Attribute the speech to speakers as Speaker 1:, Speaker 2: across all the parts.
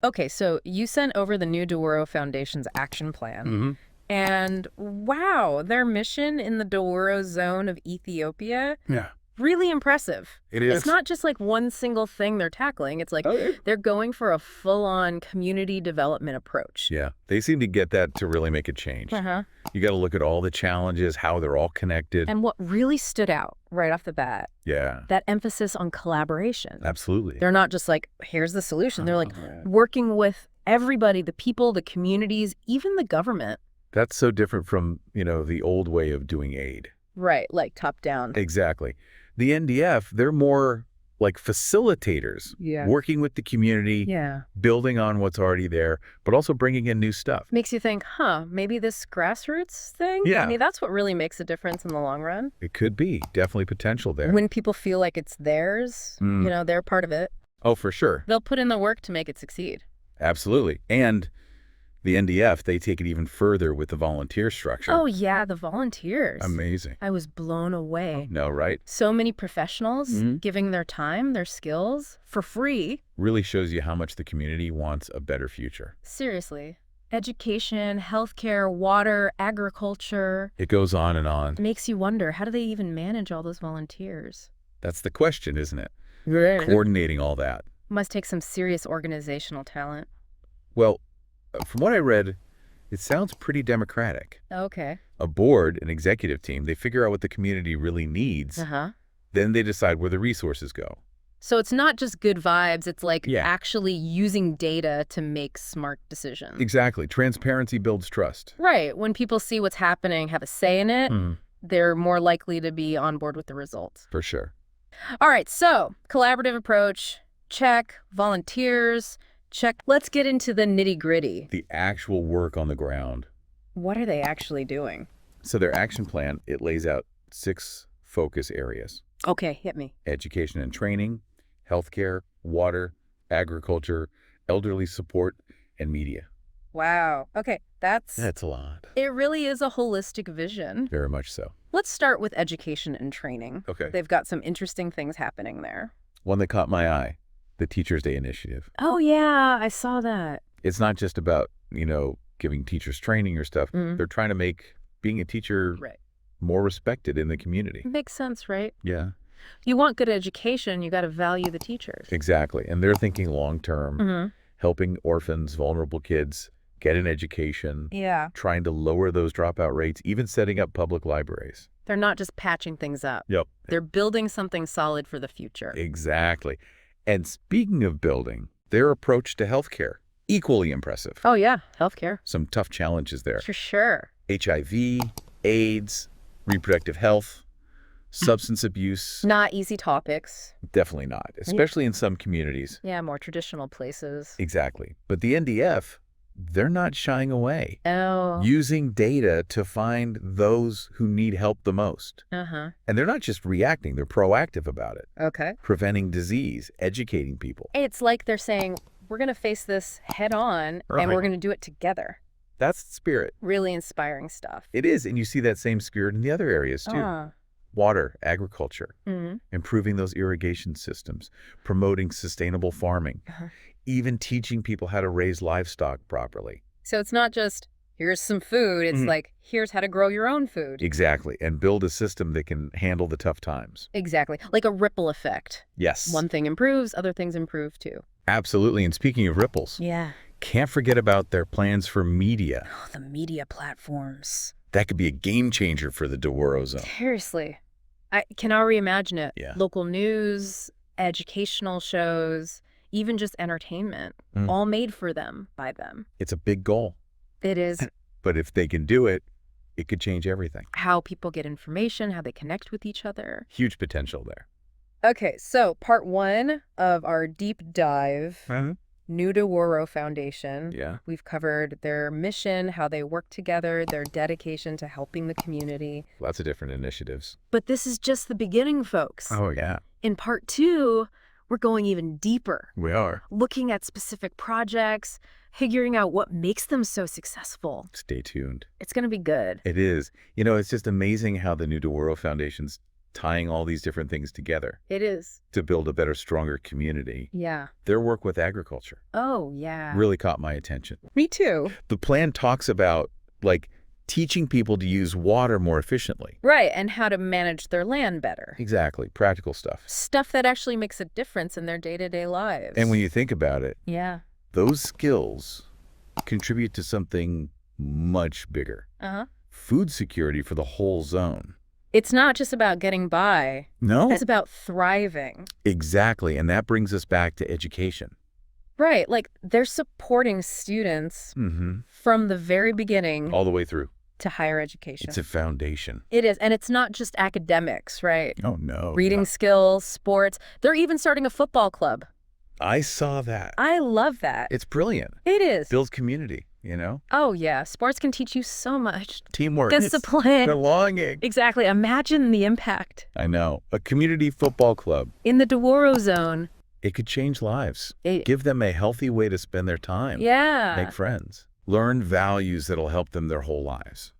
Speaker 1: Okay, so you sent over the new Dawuro Foundation's action plan. And wow, their mission in the Dawro Zone of Ethiopia,
Speaker 2: Yeah.
Speaker 1: really impressive.
Speaker 2: It is.
Speaker 1: It's not just like one single thing they're tackling. It's like they're going for a full-on community development approach.
Speaker 2: Yeah, they seem to get that to really make a change. You got to look at all the challenges, how they're all connected.
Speaker 1: And what really stood out right off the bat,
Speaker 2: Yeah,
Speaker 1: that emphasis on collaboration.
Speaker 2: absolutely.
Speaker 1: They're not just like, here's the solution. They're like working with everybody, the people, the communities, even the government.
Speaker 2: That's so different from, the old way of doing aid.
Speaker 1: Right, like top down.
Speaker 2: Exactly. The NDF, they're more like facilitators, working with the community, building on what's already there, but also bringing in new stuff.
Speaker 1: Makes you think, maybe this grassroots thing?
Speaker 2: Yeah.
Speaker 1: I mean, that's what really makes a difference in the long run.
Speaker 2: It could be. Definitely potential there.
Speaker 1: When people feel like it's theirs, they're part of it,
Speaker 2: Oh, for sure.
Speaker 1: they'll put in the work to make it succeed.
Speaker 2: Absolutely. And the NDF, they take it even further with the volunteer structure.
Speaker 1: Oh, yeah, the volunteers.
Speaker 2: Amazing.
Speaker 1: I was blown away.
Speaker 2: No, right?
Speaker 1: So many professionals giving their time, their skills, for free.
Speaker 2: Really shows you how much the community wants a better future.
Speaker 1: Seriously. Education, healthcare, water, agriculture.
Speaker 2: It goes on and on.
Speaker 1: It makes you wonder, how do they even manage all those volunteers?
Speaker 2: That's the question, isn't it?
Speaker 1: Right.
Speaker 2: Coordinating all that.
Speaker 1: Must take some serious organizational talent.
Speaker 2: Well, from what I read, it sounds pretty democratic.
Speaker 1: Okay.
Speaker 2: A board, an executive team, they figure out what the community really needs. Then they decide where the resources go.
Speaker 1: So it's not just good vibes, it's like
Speaker 2: Yeah.
Speaker 1: actually using data to make smart decisions.
Speaker 2: Exactly. Transparency builds trust.
Speaker 1: Right. When people see what's happening, have a say in it, they're more likely to be on board with the results.
Speaker 2: For sure.
Speaker 1: All right, so collaborative approach, check. Volunteers, check. Let's get into the nitty-gritty.
Speaker 2: The actual work on the ground.
Speaker 1: What are they actually doing?
Speaker 2: So their action plan, it lays out 6 focus areas.
Speaker 1: Okay, hit me.
Speaker 2: Education and training, healthcare, water, agriculture, elderly support, and media.
Speaker 1: Wow. Okay,
Speaker 2: That's a lot.
Speaker 1: it really is a holistic vision.
Speaker 2: Very much so.
Speaker 1: Let's start with education and training.
Speaker 2: Okay.
Speaker 1: They've got some interesting things happening there.
Speaker 2: One that caught my eye, the Teachers' Day Initiative.
Speaker 1: Oh, yeah, I saw that.
Speaker 2: It's not just about, giving teachers training or stuff. They're trying to make being a teacher
Speaker 1: Right.
Speaker 2: more respected in the community.
Speaker 1: Makes sense, right?
Speaker 2: Yeah,
Speaker 1: You want good education, you got to value the teachers.
Speaker 2: exactly. And they're thinking long-term, helping orphans, vulnerable kids get an education,
Speaker 1: Yeah.
Speaker 2: trying to lower those dropout rates, even setting up public libraries.
Speaker 1: They're not just patching things up.
Speaker 2: Yep.
Speaker 1: They're building something solid for the future.
Speaker 2: Exactly. And speaking of building, their approach to healthcare, equally impressive.
Speaker 1: Oh, yeah, healthcare.
Speaker 2: Some tough challenges there.
Speaker 1: For sure.
Speaker 2: HIV, AIDS, reproductive health, substance abuse.
Speaker 1: Not easy topics.
Speaker 2: Definitely not, especially in some communities.
Speaker 1: Yeah, more traditional places.
Speaker 2: Exactly. But the NDF, they're not shying away.
Speaker 1: Oh.
Speaker 2: Using data to find those who need help the most.
Speaker 1: Uh-huh.
Speaker 2: And they're not just reacting, they're proactive about it.
Speaker 1: Okay.
Speaker 2: Preventing disease, educating people.
Speaker 1: It's like they're saying, we're going to face this head on
Speaker 2: Right.
Speaker 1: and we're going to do it together.
Speaker 2: That's the spirit.
Speaker 1: Really inspiring stuff.
Speaker 2: It is, and you see that same spirit in the other areas too. Water, agriculture, improving those irrigation systems, promoting sustainable farming, even teaching people how to raise livestock properly.
Speaker 1: So it's not just, here's some food. It's like, here's how to grow your own food.
Speaker 2: Exactly, and build a system that can handle the tough times.
Speaker 1: Exactly. Like a ripple effect.
Speaker 2: Yes.
Speaker 1: One thing improves, other things improve too.
Speaker 2: Absolutely, and speaking of ripples,
Speaker 1: Yeah.
Speaker 2: can't forget about their plans for media.
Speaker 1: Oh, the media platforms.
Speaker 2: That could be a game changer for the Dawuro Zone.
Speaker 1: Seriously. I can already imagine it.
Speaker 2: Yeah.
Speaker 1: Local news, educational shows, even just entertainment, all made for them, by them.
Speaker 2: It's a big goal,
Speaker 1: It is
Speaker 2: but if they can do it, it could change everything.
Speaker 1: how people get information, how they connect with each other.
Speaker 2: Huge potential there.
Speaker 1: Okay, so part 1 of our deep dive, New Dawuro Foundation.
Speaker 2: Yeah.
Speaker 1: We've covered their mission, how they work together, their dedication to helping the community.
Speaker 2: Lots of different initiatives.
Speaker 1: But this is just the beginning, folks.
Speaker 2: Oh, yeah.
Speaker 1: In part 2, we're going even deeper,
Speaker 2: We are.
Speaker 1: looking at specific projects, figuring out what makes them so successful.
Speaker 2: Stay tuned.
Speaker 1: It's going to be good.
Speaker 2: It is. It's just amazing how the New Dawuro Foundation's tying all these different things together.
Speaker 1: It is.
Speaker 2: To build a better, stronger community.
Speaker 1: Yeah.
Speaker 2: Their work with agriculture.
Speaker 1: Oh, yeah.
Speaker 2: Really caught my attention.
Speaker 1: Me too.
Speaker 2: The plan talks about, like, teaching people to use water more efficiently.
Speaker 1: Right, and how to manage their land better.
Speaker 2: Exactly. Practical stuff.
Speaker 1: Stuff that actually makes a difference in their day-to-day lives.
Speaker 2: And when you think about it,
Speaker 1: yeah,
Speaker 2: those skills contribute to something much bigger. Food security for the whole zone.
Speaker 1: It's not just about getting by.
Speaker 2: No.
Speaker 1: It's about thriving.
Speaker 2: Exactly, and that brings us back to education.
Speaker 1: Right, like they're supporting students from the very beginning.
Speaker 2: All the way through.
Speaker 1: To higher education.
Speaker 2: It's a foundation.
Speaker 1: It is, and it's not just academics, right?
Speaker 2: Oh, no.
Speaker 1: Reading skills, sports. They're even starting a football club.
Speaker 2: I saw that.
Speaker 1: I love that.
Speaker 2: It's brilliant.
Speaker 1: It is.
Speaker 2: Builds community, you know?
Speaker 1: Oh, yeah. Sports can teach you so much.
Speaker 2: Teamwork.
Speaker 1: Discipline.
Speaker 2: Belonging.
Speaker 1: Exactly. Imagine the impact.
Speaker 2: I know. A community football club.
Speaker 1: In the Dawuro Zone.
Speaker 2: It could change lives. Give them a healthy way to spend their time.
Speaker 1: Yeah.
Speaker 2: Make friends. Learn values that'll help them their whole lives.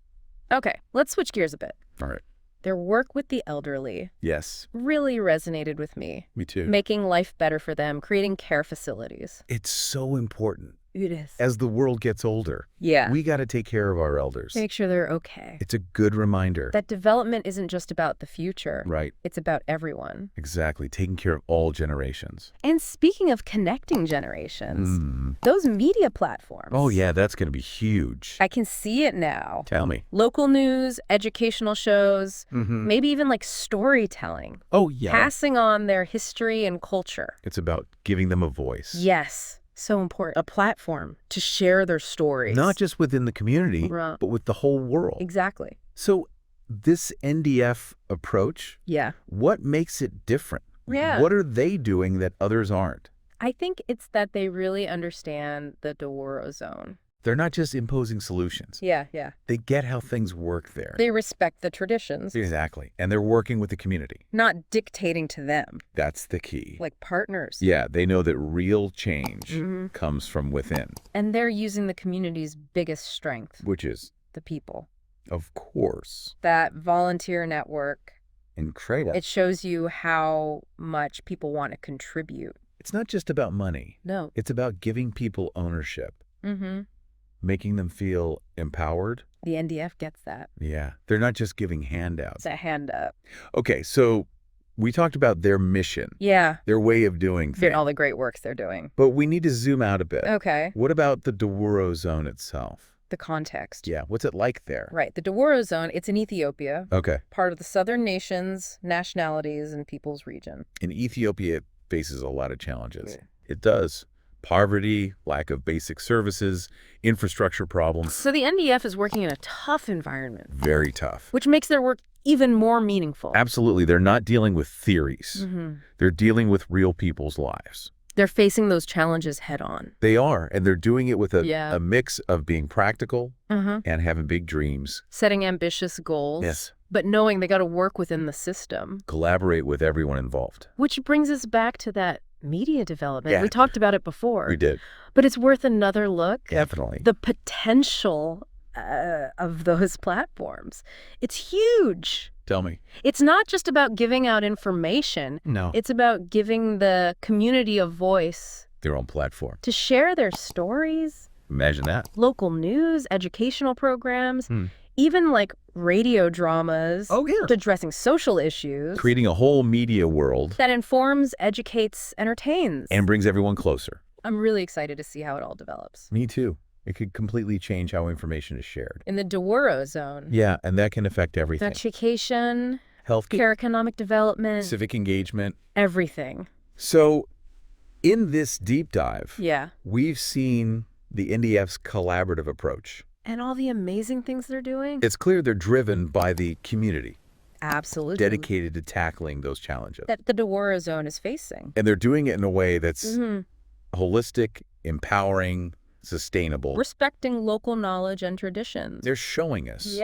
Speaker 1: Okay, let's switch gears a bit.
Speaker 2: All right.
Speaker 1: Their work with the elderly.
Speaker 2: Yes.
Speaker 1: Really resonated with me.
Speaker 2: Me too.
Speaker 1: Making life better for them, creating care facilities.
Speaker 2: It's so important.
Speaker 1: It is.
Speaker 2: As the world gets older,
Speaker 1: yeah,
Speaker 2: we got to take care of our elders.
Speaker 1: Make sure they're okay.
Speaker 2: It's a good reminder.
Speaker 1: That development isn't just about the future.
Speaker 2: Right.
Speaker 1: It's about everyone.
Speaker 2: Exactly. Taking care of all generations.
Speaker 1: And speaking of connecting generations, those media platforms.
Speaker 2: Oh, yeah, that's going to be huge.
Speaker 1: I can see it now.
Speaker 2: Tell me.
Speaker 1: Local news, educational shows, maybe even like storytelling.
Speaker 2: Oh, yeah.
Speaker 1: Passing on their history and culture.
Speaker 2: It's about giving them a voice.
Speaker 1: Yes. So important. A platform to share their stories.
Speaker 2: Not just within the community, but with the whole world.
Speaker 1: Exactly.
Speaker 2: So this NDF approach, what makes it different?
Speaker 1: Yeah.
Speaker 2: What are they doing that others aren't?
Speaker 1: I think it's that they really understand the Dawuro Zone.
Speaker 2: They're not just imposing solutions.
Speaker 1: Yeah.
Speaker 2: They get how things work there.
Speaker 1: They respect the traditions.
Speaker 2: Exactly. And they're working with the community.
Speaker 1: Not dictating to them.
Speaker 2: That's the key.
Speaker 1: Like partners.
Speaker 2: Yeah, they know that real change comes from within.
Speaker 1: And they're using the community's biggest strength.
Speaker 2: Which is?
Speaker 1: The people.
Speaker 2: Of course.
Speaker 1: That volunteer network.
Speaker 2: Incredible.
Speaker 1: It shows you how much people want to contribute.
Speaker 2: It's not just about money.
Speaker 1: No.
Speaker 2: It's about giving people ownership. Making them feel empowered.
Speaker 1: The NDF gets that.
Speaker 2: Yeah. They're not just giving handouts.
Speaker 1: It's a hand up.
Speaker 2: Okay, so we talked about their mission.
Speaker 1: Yeah.
Speaker 2: Their way of doing things.
Speaker 1: All the great works they're doing.
Speaker 2: But we need to zoom out a bit.
Speaker 1: Okay.
Speaker 2: What about the Dawuro Zone itself?
Speaker 1: The context.
Speaker 2: Yeah. What's it like there?
Speaker 1: Right. The Dawuro Zone, it's in Ethiopia.
Speaker 2: Okay.
Speaker 1: Part of the southern nations, nationalities, and peoples region.
Speaker 2: In Ethiopia, it faces a lot of challenges.
Speaker 1: Yeah.
Speaker 2: It does. Poverty, lack of basic services, infrastructure problems.
Speaker 1: So the NDF is working in a tough environment.
Speaker 2: Very tough.
Speaker 1: Which makes their work even more meaningful.
Speaker 2: Absolutely. They're not dealing with theories. They're dealing with real people's lives.
Speaker 1: They're facing those challenges head on.
Speaker 2: They are, and they're doing it with a mix of being practical and having big dreams.
Speaker 1: Setting ambitious goals.
Speaker 2: Yes.
Speaker 1: But knowing they got to work within the system.
Speaker 2: Collaborate with everyone involved.
Speaker 1: Which brings us back to that media development.
Speaker 2: Yeah.
Speaker 1: We talked about it before.
Speaker 2: We did.
Speaker 1: But it's worth another look.
Speaker 2: Definitely.
Speaker 1: The potential of those platforms. It's huge.
Speaker 2: Tell me.
Speaker 1: It's not just about giving out information.
Speaker 2: No.
Speaker 1: It's about giving the community a voice.
Speaker 2: Their own platform.
Speaker 1: To share their stories.
Speaker 2: Imagine that.
Speaker 1: Local news, educational programs, even like radio dramas.
Speaker 2: Oh, yeah.
Speaker 1: Addressing social issues.
Speaker 2: Creating a whole media world.
Speaker 1: That informs, educates, entertains.
Speaker 2: And brings everyone closer.
Speaker 1: I'm really excited to see how it all develops.
Speaker 2: Me too. It could completely change how information is shared.
Speaker 1: In the Dawuro Zone.
Speaker 2: Yeah, and that can affect everything.
Speaker 1: Education.
Speaker 2: Healthcare.
Speaker 1: Economic development.
Speaker 2: Civic engagement.
Speaker 1: Everything.
Speaker 2: So, in this deep dive,
Speaker 1: yeah,
Speaker 2: we've seen the NDF's collaborative approach.
Speaker 1: And all the amazing things they're doing.
Speaker 2: It's clear they're driven by the community.
Speaker 1: Absolutely.
Speaker 2: Dedicated to tackling those challenges.
Speaker 1: That the Dawuro Zone is facing.
Speaker 2: And they're doing it in a way that's holistic, empowering, sustainable.
Speaker 1: Respecting local knowledge and traditions.
Speaker 2: They're showing us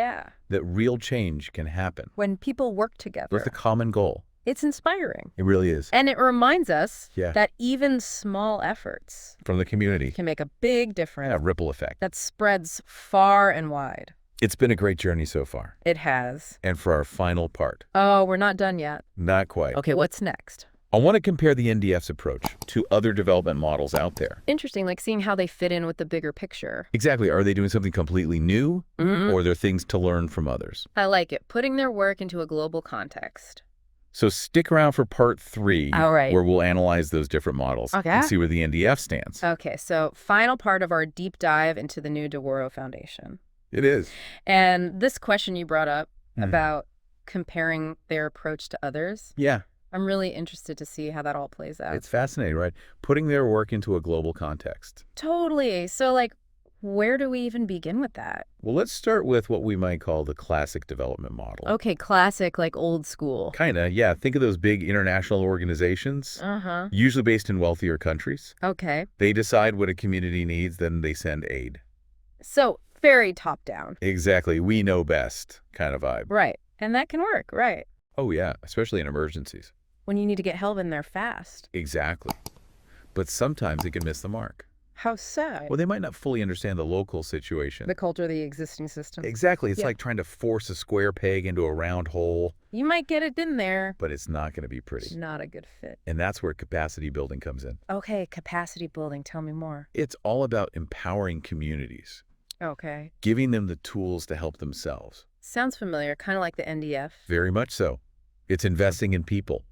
Speaker 2: that real change can happen.
Speaker 1: When people work together.
Speaker 2: With a common goal.
Speaker 1: It's inspiring.
Speaker 2: It really is.
Speaker 1: And it reminds us that even small efforts
Speaker 2: from the community
Speaker 1: can make a big difference.
Speaker 2: A ripple effect.
Speaker 1: That spreads far and wide.
Speaker 2: It's been a great journey so far.
Speaker 1: It has.
Speaker 2: And for our final part.
Speaker 1: Oh, we're not done yet.
Speaker 2: Not quite.
Speaker 1: Okay, what's next?
Speaker 2: I want to compare the NDF's approach to other development models out there.
Speaker 1: Interesting, like seeing how they fit in with the bigger picture.
Speaker 2: Exactly. Are they doing something completely new, or are there things to learn from others?
Speaker 1: I like it. Putting their work into a global context.
Speaker 2: So stick around for part 3,
Speaker 1: All right,
Speaker 2: where we'll analyze those different models and see where the NDF stands.
Speaker 1: Okay, so final part of our deep dive into the new Dawuro Foundation.
Speaker 2: It is.
Speaker 1: And this question you brought up about comparing their approach to others.
Speaker 2: Yeah.
Speaker 1: I'm really interested to see how that all plays out.
Speaker 2: It's fascinating, right? Putting their work into a global context.
Speaker 1: Totally. So, like, where do we even begin with that?
Speaker 2: Well, let's start with what we might call the classic development model.
Speaker 1: Okay, classic, like old school.
Speaker 2: Kinda, yeah. Think of those big international organizations, usually based in wealthier countries.
Speaker 1: Okay.
Speaker 2: They decide what a community needs, then they send aid.
Speaker 1: So, very top-down.
Speaker 2: Exactly. We know best kind of vibe.
Speaker 1: Right. And that can work, right?
Speaker 2: Oh, yeah. Especially in emergencies.
Speaker 1: When you need to get help in there fast.
Speaker 2: Exactly. But sometimes it can miss the mark.
Speaker 1: How so?
Speaker 2: Well, they might not fully understand the local situation.
Speaker 1: The culture of the existing system.
Speaker 2: Exactly. It's like trying to force a square peg into a round hole.
Speaker 1: You might get it in there.
Speaker 2: But it's not going to be pretty.
Speaker 1: Not a good fit.
Speaker 2: And that's where capacity building comes in.
Speaker 1: Okay, capacity building. Tell me more.
Speaker 2: It's all about empowering communities.
Speaker 1: Okay.
Speaker 2: Giving them the tools to help themselves.
Speaker 1: Sounds familiar. Kind of like the NDF.
Speaker 2: Very much so. It's investing in people.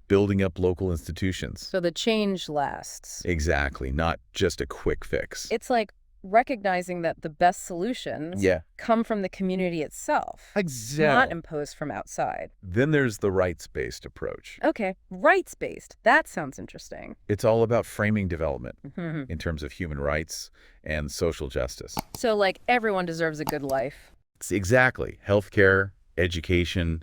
Speaker 2: Building up local institutions.
Speaker 1: So the change lasts.
Speaker 2: Exactly. Not just a quick fix.
Speaker 1: It's like recognizing that the best solutions come from the community itself.
Speaker 2: Exactly.
Speaker 1: Not imposed from outside.
Speaker 2: Then there's the rights-based approach.
Speaker 1: Okay. Rights-based. That sounds interesting.
Speaker 2: It's all about framing development in terms of human rights and social justice.
Speaker 1: So like everyone deserves a good life.
Speaker 2: Exactly. Healthcare, education,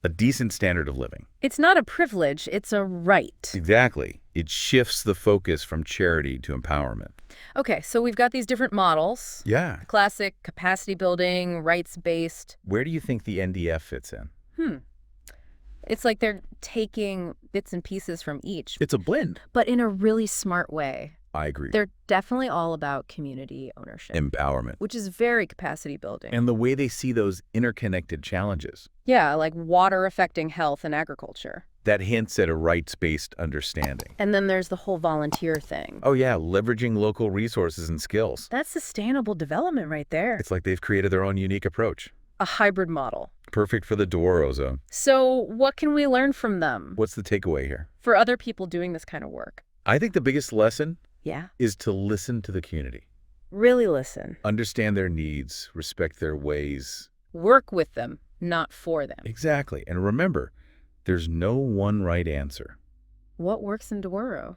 Speaker 2: a decent standard of living.
Speaker 1: It's not a privilege, it's a right.
Speaker 2: Exactly. It shifts the focus from charity to empowerment.
Speaker 1: Okay, so we've got these different models.
Speaker 2: Yeah.
Speaker 1: Classic, capacity building, rights-based.
Speaker 2: Where do you think the NDF fits in?
Speaker 1: It's like they're taking bits and pieces from each.
Speaker 2: It's a blend.
Speaker 1: But in a really smart way.
Speaker 2: I agree.
Speaker 1: They're definitely all about community ownership.
Speaker 2: Empowerment.
Speaker 1: Which is very capacity building.
Speaker 2: And the way they see those interconnected challenges.
Speaker 1: Yeah, like water affecting health and agriculture.
Speaker 2: That hints at a rights-based understanding.
Speaker 1: And then there's the whole volunteer thing.
Speaker 2: Oh yeah, leveraging local resources and skills.
Speaker 1: That's sustainable development right there.
Speaker 2: It's like they've created their own unique approach.
Speaker 1: A hybrid model.
Speaker 2: Perfect for the Dawuro Zone.
Speaker 1: So what can we learn from them?
Speaker 2: What's the takeaway here?
Speaker 1: For other people doing this kind of work.
Speaker 2: I think the biggest lesson
Speaker 1: Yeah.
Speaker 2: is to listen to the community.
Speaker 1: Really listen.
Speaker 2: Understand their needs, respect their ways.
Speaker 1: Work with them, not for them.
Speaker 2: Exactly. And remember, there's no one right answer.
Speaker 1: What works in Dawuro?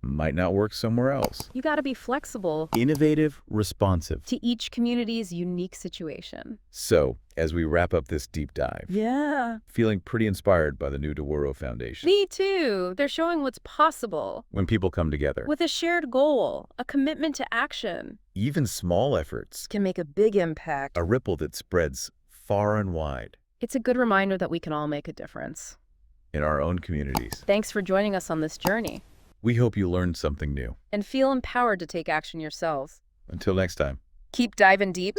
Speaker 2: Might not work somewhere else.
Speaker 1: You got to be flexible.
Speaker 2: Innovative, responsive.
Speaker 1: To each community's unique situation.
Speaker 2: So, as we wrap up this deep dive.
Speaker 1: Yeah.
Speaker 2: Feeling pretty inspired by the new Dawuro Foundation.
Speaker 1: Me too. They're showing what's possible.
Speaker 2: When people come together.
Speaker 1: With a shared goal, a commitment to action.
Speaker 2: Even small efforts.
Speaker 1: Can make a big impact.
Speaker 2: A ripple that spreads far and wide.
Speaker 1: It's a good reminder that we can all make a difference.
Speaker 2: In our own communities.
Speaker 1: Thanks for joining us on this journey.
Speaker 2: We hope you learned something new.
Speaker 1: And feel empowered to take action yourselves.
Speaker 2: Until next time.
Speaker 1: Keep diving deep.